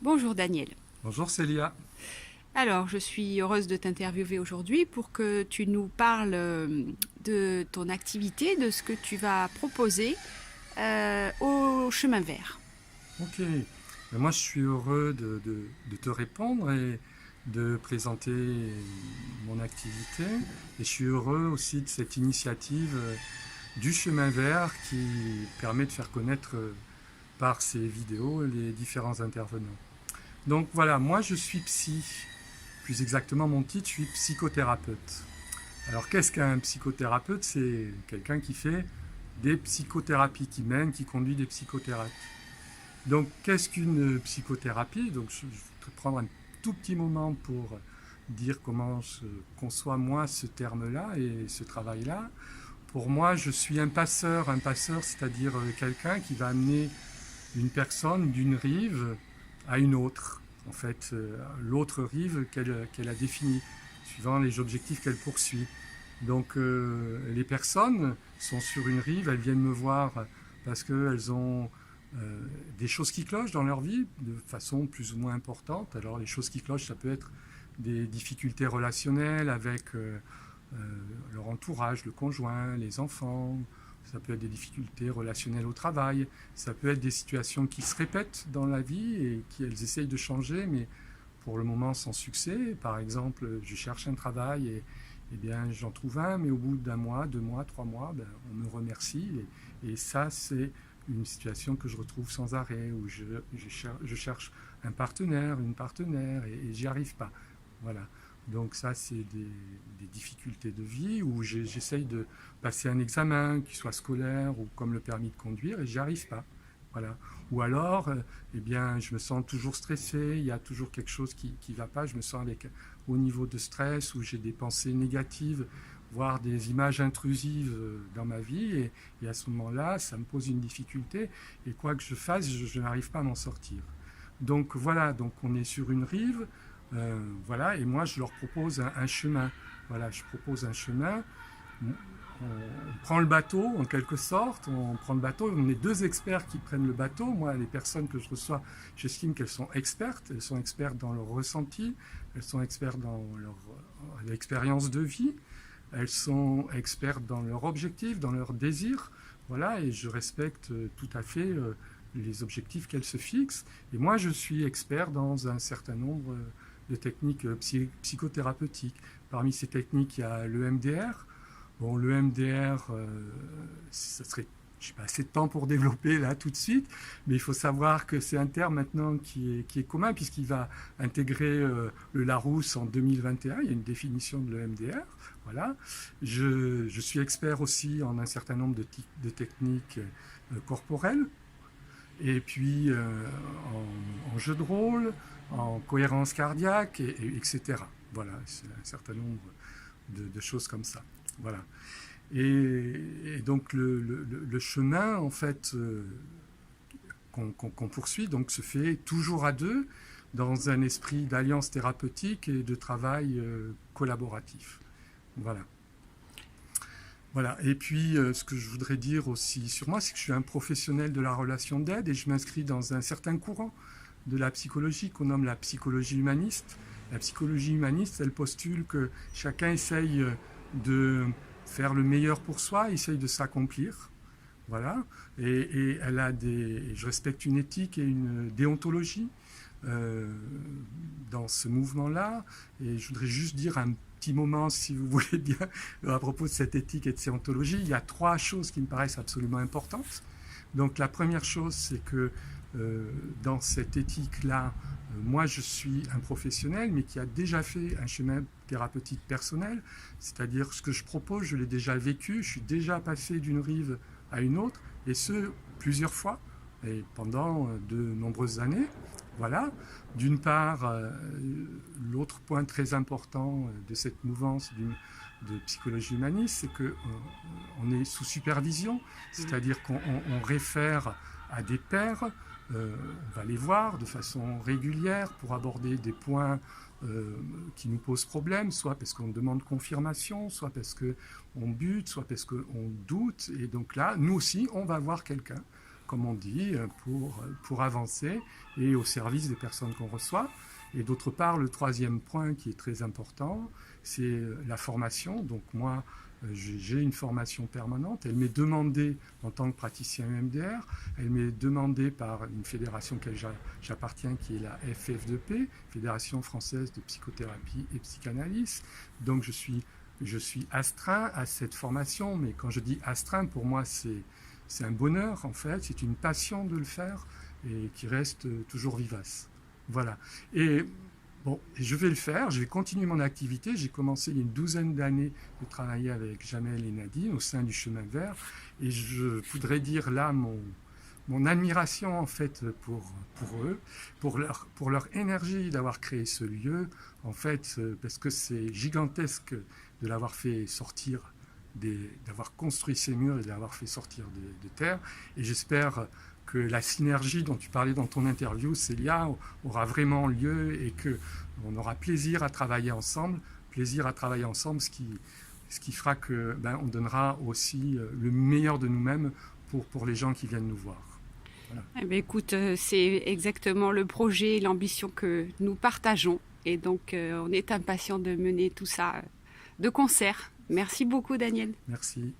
Bonjour Daniel. Bonjour Célia. Alors, je suis heureuse de t'interviewer aujourd'hui pour que tu nous parles de ton activité, de ce que tu vas proposer au chemin vert. Ok. Moi je suis heureux de te répondre et de présenter mon activité. Et je suis heureux aussi de cette initiative du chemin vert qui permet de faire connaître par ces vidéos les différents intervenants. Donc voilà, moi je suis psy. Plus exactement mon titre, je suis psychothérapeute. Alors qu'est-ce qu'un psychothérapeute? C'est quelqu'un qui fait des psychothérapies, qui mène, qui conduit des psychothérapies. Donc, qu'est-ce qu'une psychothérapie? Donc, je vais prendre un tout petit moment pour dire comment je conçois moi ce terme-là et ce travail-là. Pour moi, je suis un passeur. Un passeur, c'est-à-dire quelqu'un qui va amener une personne d'une rive à une autre. En fait, l'autre rive qu'elle a définie, suivant les objectifs qu'elle poursuit. Donc, les personnes sont sur une rive, elles viennent me voir parce qu'elles ont des choses qui clochent dans leur vie de façon plus ou moins importante. Alors les choses qui clochent, ça peut être des difficultés relationnelles avec leur entourage, le conjoint, les enfants, ça peut être des difficultés relationnelles au travail, ça peut être des situations qui se répètent dans la vie et qu'elles essayent de changer, mais pour le moment sans succès. Par exemple, je cherche un travail et eh bien, j'en trouve un, mais au bout d'un mois, 2 mois, 3 mois, ben, on me remercie. Et ça, c'est une situation que je retrouve sans arrêt, où je cherche un partenaire, une partenaire, et j'y arrive pas. Voilà. Donc ça, c'est des difficultés de vie, où j'essaye de passer un examen, qu'il soit scolaire ou comme le permis de conduire, et j'y arrive pas. Voilà. Ou alors, eh bien, je me sens toujours stressé, il y a toujours quelque chose qui ne va pas, je me sens avec haut niveau de stress, où j'ai des pensées négatives, voire des images intrusives dans ma vie, et à ce moment-là, ça me pose une difficulté, et quoi que je fasse, je n'arrive pas à m'en sortir. Donc voilà, donc on est sur une rive, voilà, et moi je leur propose un chemin. Voilà, je propose un chemin. On prend le bateau en quelque sorte, on prend le bateau, on est deux experts qui prennent le bateau. Moi, les personnes que je reçois, j'estime qu'elles sont expertes dans leur ressenti, elles sont expertes dans leur expérience de vie, elles sont expertes dans leur objectif, dans leur désir, voilà, et je respecte tout à fait les objectifs qu'elles se fixent. Et moi, je suis expert dans un certain nombre de techniques psychothérapeutiques. Parmi ces techniques, il y a l'EMDR. Bon, le MDR, ça serait, je n'ai pas assez de temps pour développer là tout de suite, mais il faut savoir que c'est un terme maintenant qui est commun puisqu'il va intégrer le Larousse en 2021. Il y a une définition de l'EMDR. Voilà. Je suis expert aussi en un certain nombre de techniques corporelles, et puis en jeu de rôle, en cohérence cardiaque, etc. Voilà, c'est un certain nombre de choses comme ça. Voilà. Et donc le chemin en fait qu'on poursuit donc se fait toujours à deux dans un esprit d'alliance thérapeutique et de travail collaboratif. Voilà. Voilà. Et puis ce que je voudrais dire aussi sur moi, c'est que je suis un professionnel de la relation d'aide et je m'inscris dans un certain courant de la psychologie qu'on nomme la psychologie humaniste. La psychologie humaniste, elle postule que chacun essaye de faire le meilleur pour soi, essaye de s'accomplir. Voilà. Et elle a je respecte une éthique et une déontologie dans ce mouvement-là. Et je voudrais juste dire un petit moment, si vous voulez bien, à propos de cette éthique et de cette déontologie. Il y a 3 choses qui me paraissent absolument importantes. Donc la première chose, c'est que dans cette éthique-là, moi je suis un professionnel, mais qui a déjà fait un chemin thérapeutique personnel, c'est-à-dire ce que je propose, je l'ai déjà vécu, je suis déjà passé d'une rive à une autre, et ce, plusieurs fois, et pendant de nombreuses années. Voilà. D'une part, l'autre point très important de cette mouvance de psychologie humaniste, c'est qu'on est sous supervision, c'est-à-dire qu'on réfère à des pairs, on va les voir de façon régulière pour aborder des points qui nous posent problème, soit parce qu'on demande confirmation, soit parce qu'on bute, soit parce qu'on doute. Et donc là, nous aussi, on va voir quelqu'un comme on dit, pour avancer et au service des personnes qu'on reçoit. Et d'autre part, le troisième point qui est très important, c'est la formation. Donc moi, j'ai une formation permanente. Elle m'est demandée en tant que praticien EMDR. Elle m'est demandée par une fédération à laquelle j'appartiens, qui est la FF2P, Fédération française de psychothérapie et psychanalyse. Donc je suis astreint à cette formation, mais quand je dis astreint, pour moi, c'est un bonheur, en fait. C'est une passion de le faire et qui reste toujours vivace. Voilà. Et bon, je vais le faire, je vais continuer mon activité. J'ai commencé il y a une douzaine d'années de travailler avec Jamel et Nadine au sein du Chemin Vert. Et je voudrais dire là mon admiration en fait pour eux, pour leur énergie d'avoir créé ce lieu, en fait, parce que c'est gigantesque de l'avoir fait sortir, d'avoir construit ces murs et de l'avoir fait sortir de terre. Et j'espère que la synergie dont tu parlais dans ton interview, Célia, aura vraiment lieu et qu'on aura plaisir à travailler ensemble, ce qui fera que on donnera aussi le meilleur de nous-mêmes pour les gens qui viennent nous voir. Voilà. Eh bien, écoute, c'est exactement le projet et l'ambition que nous partageons. Et donc, on est impatient de mener tout ça de concert. Merci beaucoup, Daniel. Merci.